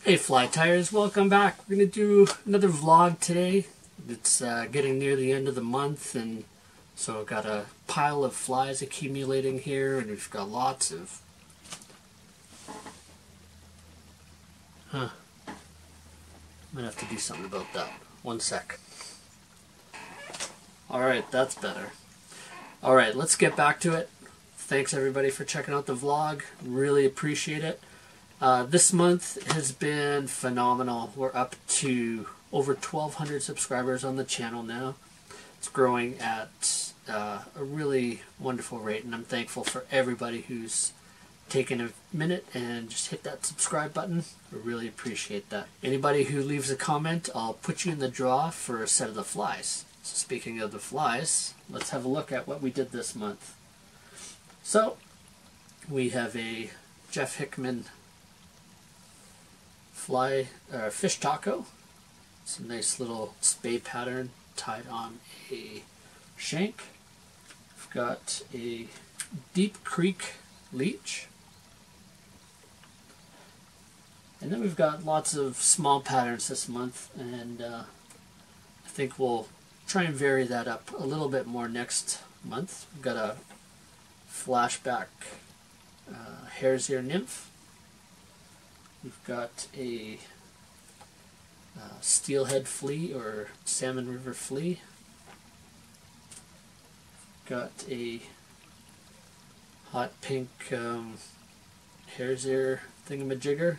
Hey fly tires, welcome back. We're going to do another vlog today. It's getting near the end of the month, and so I've got a pile of flies accumulating here, and we've got lots of... I'm going to have to do something about that. One sec. Alright, that's better. Alright, let's get back to it. Thanks everybody for checking out the vlog. Really appreciate it. This month has been phenomenal. We're up to over 1,200 subscribers on the channel now. It's growing at a really wonderful rate, and I'm thankful for everybody who's taken a minute and just hit that subscribe button. I really appreciate that. Anybody who leaves a comment, I'll put you in the draw for a set of the flies. So speaking of the flies, let's have a look at what we did this month. So we have a Jeff Hickman fish taco. It's a nice little spade pattern tied on a shank. We've got a Deep Creek leech. And then we've got lots of small patterns this month, and I think we'll try and vary that up a little bit more next month. We've got a flashback hare's ear nymph. We've got a steelhead flea or salmon river flea. Got a hot pink hare's ear thingamajigger.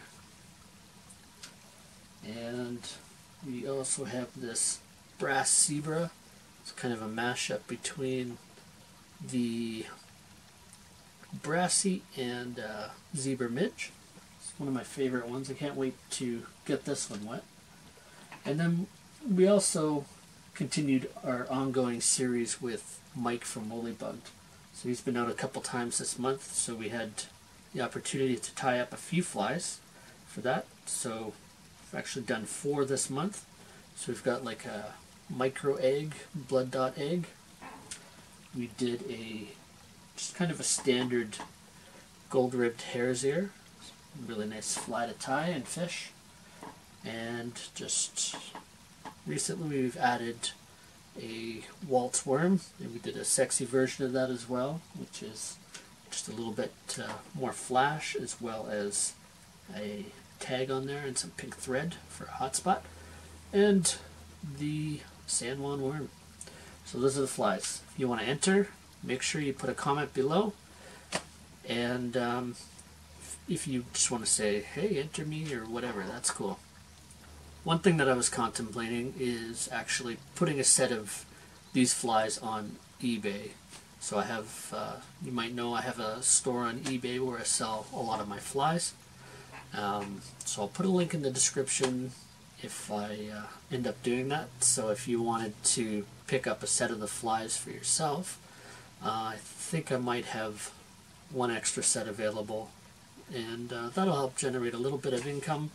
And we also have this brass zebra. It's kind of a mashup between the brassy and zebra midge. One of my favorite ones. I can't wait to get this one wet. And then we also continued our ongoing series with Mike from Woollybugged. So he's been out a couple times this month, so we had the opportunity to tie up a few flies for that. So we've actually done 4 this month. So we've got like a micro egg, blood dot egg. We did a just kind of a standard gold-ribbed hare's ear. Really nice fly to tie and fish. And just recently we've added a waltz worm, and we did a sexy version of that as well, which is just a little bit more flash, as well as a tag on there and some pink thread for a hotspot, and the San Juan worm. So those are the flies. If you want to enter, make sure you put a comment below, and if you just want to say, hey, enter me or whatever, that's cool. One thing that I was contemplating is actually putting a set of these flies on eBay. So I have, you might know I have a store on eBay where I sell a lot of my flies. So I'll put a link in the description if I end up doing that. So if you wanted to pick up a set of the flies for yourself, I think I might have one extra set available. And that'll help generate a little bit of income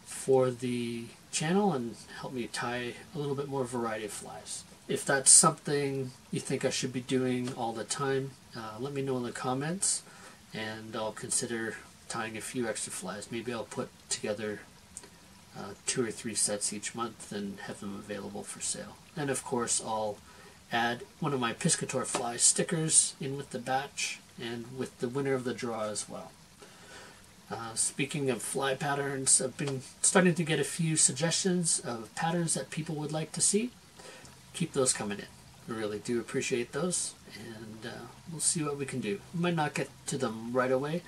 for the channel and help me tie a little bit more variety of flies. If that's something you think I should be doing all the time, let me know in the comments, and I'll consider tying a few extra flies. Maybe I'll put together 2 or 3 sets each month and have them available for sale. And of course I'll add one of my Piscator fly stickers in with the batch and with the winner of the draw as well. Speaking of fly patterns, I've been starting to get a few suggestions of patterns that people would like to see. Keep those coming in. I really do appreciate those, and we'll see what we can do. We might not get to them right away,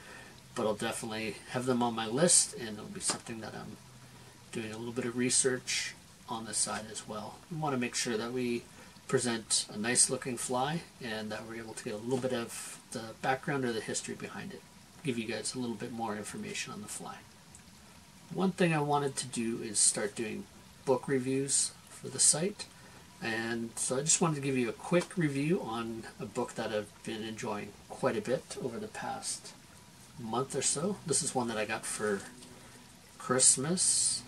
but I'll definitely have them on my list, and it'll be something that I'm doing a little bit of research on the side as well. We want to make sure that we present a nice looking fly and that we're able to get a little bit of the background or the history behind it. Give you guys a little bit more information on the fly. One thing I wanted to do is start doing book reviews for the site, and so I just wanted to give you a quick review on a book that I've been enjoying quite a bit over the past month or so. This is one that I got for Christmas.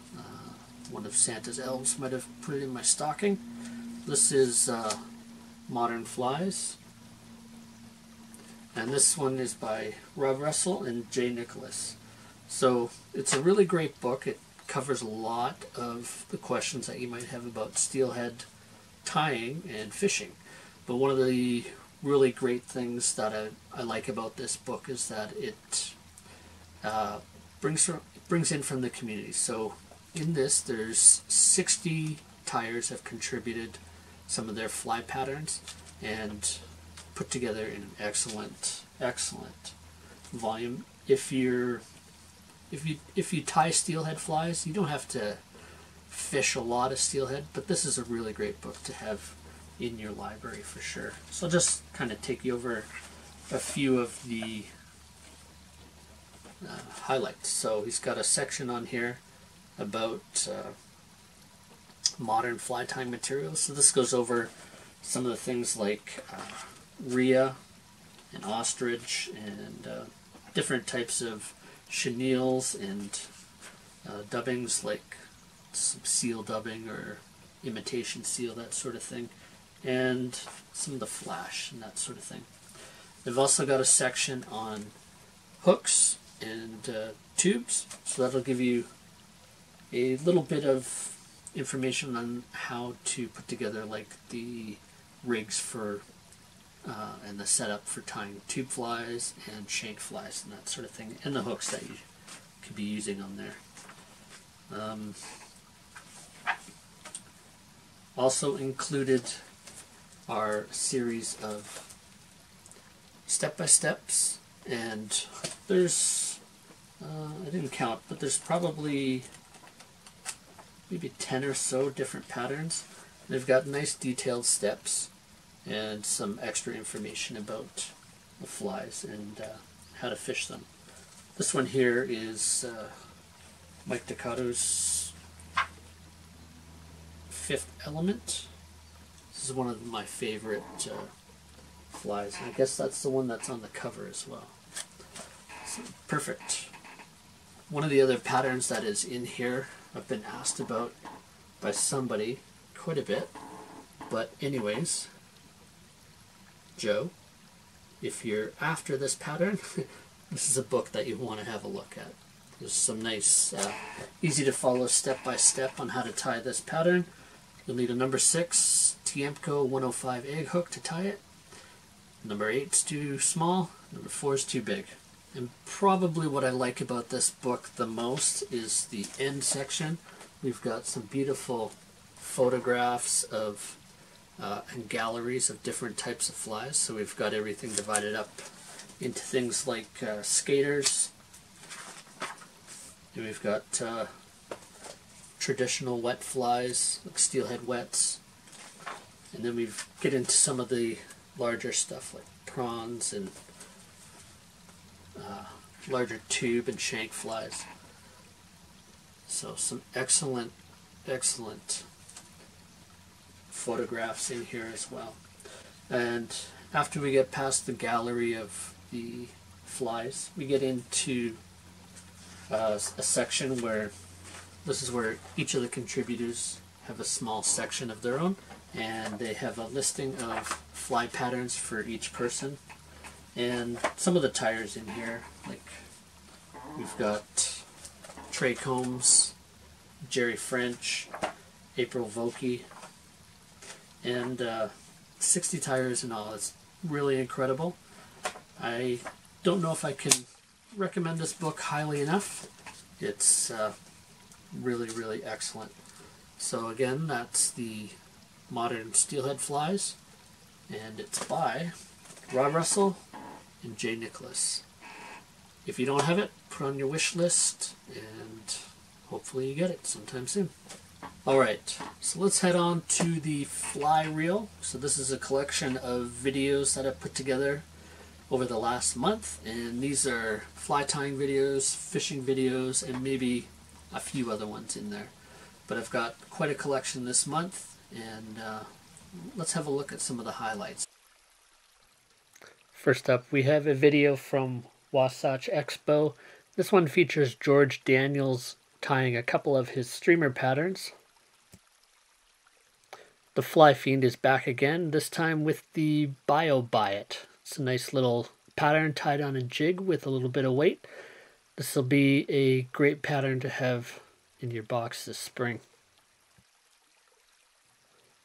One of Santa's elves might have put it in my stocking. This is Modern Flies. And this one is by Rob Russell and Jay Nicholas. So it's a really great book. It covers a lot of the questions that you might have about steelhead tying and fishing. But one of the really great things that I like about this book is that it brings in from the community. So in this, there's 60 tyers have contributed some of their fly patterns and put together in an excellent volume. If you tie steelhead flies, you don't have to fish a lot of steelhead, but this is a really great book to have in your library for sure. So I'll just kind of take you over a few of the highlights. So he's got a section on here about modern fly tying materials. So this goes over some of the things like rhea and ostrich and different types of chenilles and dubbings, like some seal dubbing or imitation seal, that sort of thing, and some of the flash and that sort of thing. They've also got a section on hooks and tubes, so that'll give you a little bit of information on how to put together like the rigs for and the setup for tying tube flies and shank flies and that sort of thing, and the hooks that you could be using on there. Also included are a series of step-by-steps, and there's, I didn't count, but there's probably maybe 10 or so different patterns. They've got nice detailed steps and some extra information about the flies and how to fish them. This one here is Mike Ducato's Fifth Element. This is one of my favorite flies. I guess that's the one that's on the cover as well. So, perfect. One of the other patterns that is in here, I've been asked about by somebody quite a bit. But anyways, Joe, if you're after this pattern, this is a book that you want to have a look at. There's some nice, easy to follow step-by-step on how to tie this pattern. You'll need a number 6 Tiemco 105 egg hook to tie it. Number 8's too small, number 4 is too big. And probably what I like about this book the most is the end section. We've got some beautiful photographs of and galleries of different types of flies. So we've got everything divided up into things like skaters, and we've got traditional wet flies like steelhead wets, and then we get into some of the larger stuff like prawns and larger tube and shank flies. So some excellent photographs in here as well. And after we get past the gallery of the flies, we get into a section where this is where each of the contributors have a small section of their own, and they have a listing of fly patterns for each person. And some of the tyers in here, like we've got Trey Combs, Jerry French, April Vokey, and 60 tyers in all. It's really incredible. I don't know if I can recommend this book highly enough. It's really excellent. So again, that's the Modern Steelhead Flies, and it's by Rob Russell and Jay Nicholas. If you don't have it, put on your wish list, and hopefully you get it sometime soon. Alright, so let's head on to the fly reel. So this is a collection of videos that I've put together over the last month, and these are fly tying videos, fishing videos, and maybe a few other ones in there. But I've got quite a collection this month, and let's have a look at some of the highlights. First up, we have a video from Wasatch Expo. This one features George Daniels tying a couple of his streamer patterns. The Fly Fiend is back again, this time with the Bio Buy It. It's a nice little pattern tied on a jig with a little bit of weight. This will be a great pattern to have in your box this spring.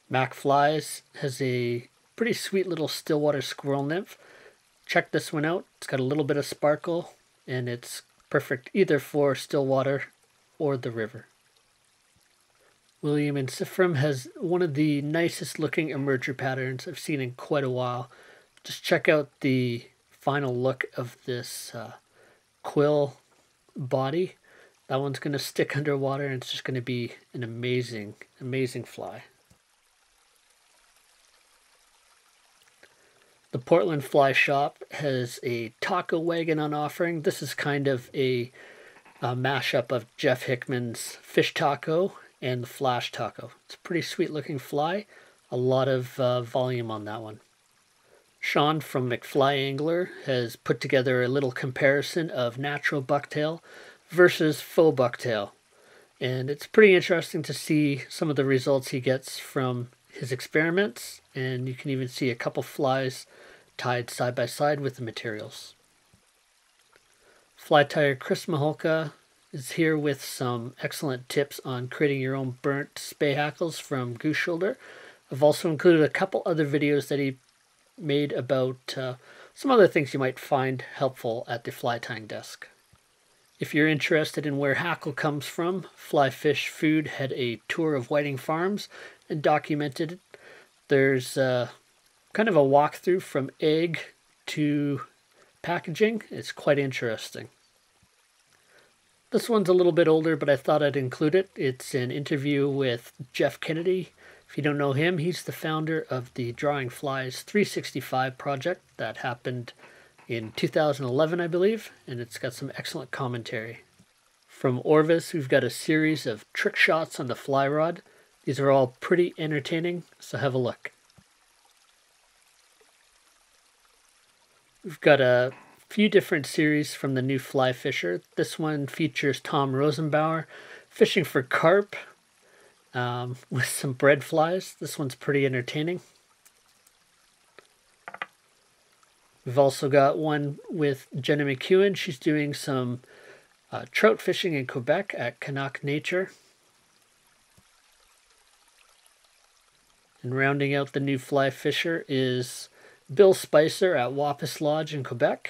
Mac Flies has a pretty sweet little stillwater squirrel nymph. Check this one out. It's got a little bit of sparkle and it's perfect either for stillwater or the river. William and Sifrim has one of the nicest looking emerger patterns I've seen in quite a while. Just check out the final look of this quill body. That one's going to stick underwater and it's just going to be an amazing, amazing fly. The Portland Fly Shop has a taco wagon on offering. This is kind of a mashup of Jeff Hickman's fish taco and the flash taco. It's a pretty sweet looking fly. A lot of volume on that one. Sean from McFly Angler has put together a little comparison of natural bucktail versus faux bucktail. And it's pretty interesting to see some of the results he gets from his experiments. And you can even see a couple flies tied side by side with the materials. Fly tyer Chris Maholka is here with some excellent tips on creating your own burnt spay hackles from goose shoulder. I've also included a couple other videos that he made about some other things you might find helpful at the fly tying desk. If you're interested in where hackle comes from, Fly Fish Food had a tour of Whiting Farms and documented it. There's kind of a walkthrough from egg to packaging. It's quite interesting. This one's a little bit older, but I thought I'd include it. It's an interview with Jeff Kennedy. If you don't know him, he's the founder of the Drawing Flies 365 project that happened in 2011, I believe, and it's got some excellent commentary. From Orvis, we've got a series of trick shots on the fly rod. These are all pretty entertaining, so have a look. We've got a few different series from the new fly fisher. This one features Tom Rosenbauer fishing for carp with some bread flies. This one's pretty entertaining. We've also got one with Jenna McEwen. She's doing some trout fishing in Quebec at Canuck Nature. And rounding out the new fly fisher is Bill Spicer at Wappis Lodge in Quebec.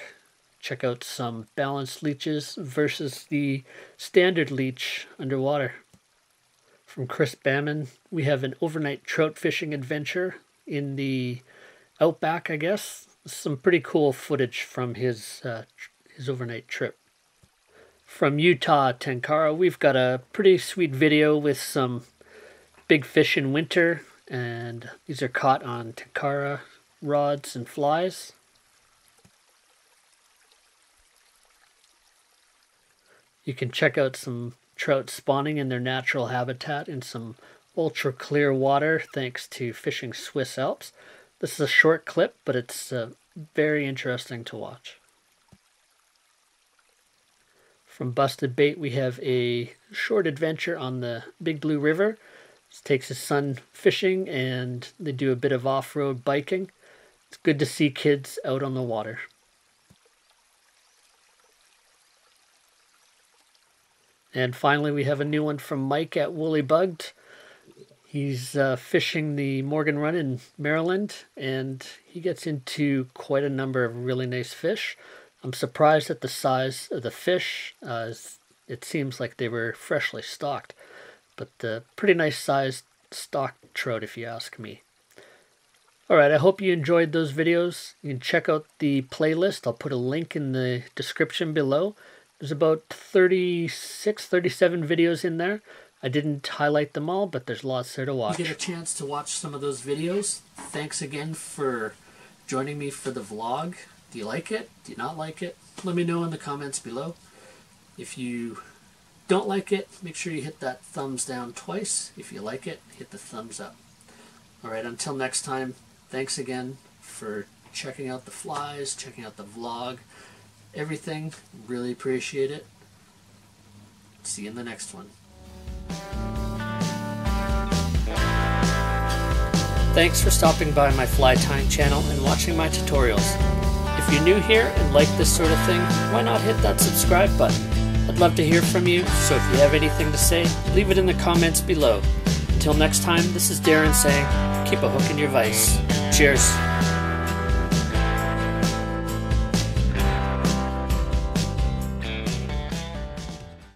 Check out some balanced leeches versus the standard leech underwater. From Chris Bamman, we have an overnight trout fishing adventure in the outback, I guess. Some pretty cool footage from his overnight trip. From Utah, Tenkara, we've got a pretty sweet video with some big fish in winter, and these are caught on Tenkara rods and flies. You can check out some trout spawning in their natural habitat in some ultra clear water thanks to Fishing Swiss Alps. This is a short clip, but it's very interesting to watch. From Busted Bait, we have a short adventure on the Big Blue River. This takes his son fishing and they do a bit of off-road biking. It's good to see kids out on the water. And finally, we have a new one from Mike at Woolly Bugged. He's fishing the Morgan Run in Maryland, and he gets into quite a number of really nice fish. I'm surprised at the size of the fish. It seems like they were freshly stocked, but pretty nice sized stocked trout if you ask me. Alright, I hope you enjoyed those videos. You can check out the playlist. I'll put a link in the description below. There's about 36, 37 videos in there. I didn't highlight them all, but there's lots there to watch. You get a chance to watch some of those videos. Thanks again for joining me for the vlog. Do you like it? Do you not like it? Let me know in the comments below. If you don't like it, make sure you hit that thumbs down twice. If you like it, hit the thumbs up. Alright, until next time, thanks again for checking out the flies, checking out the vlog, everything. Really appreciate it. See you in the next one. Thanks for stopping by my fly tying channel and watching my tutorials. If you're new here and like this sort of thing, why not hit that subscribe button? I'd love to hear from you, so if you have anything to say, leave it in the comments below. Until next time, this is Darren saying, keep a hook in your vise. Cheers.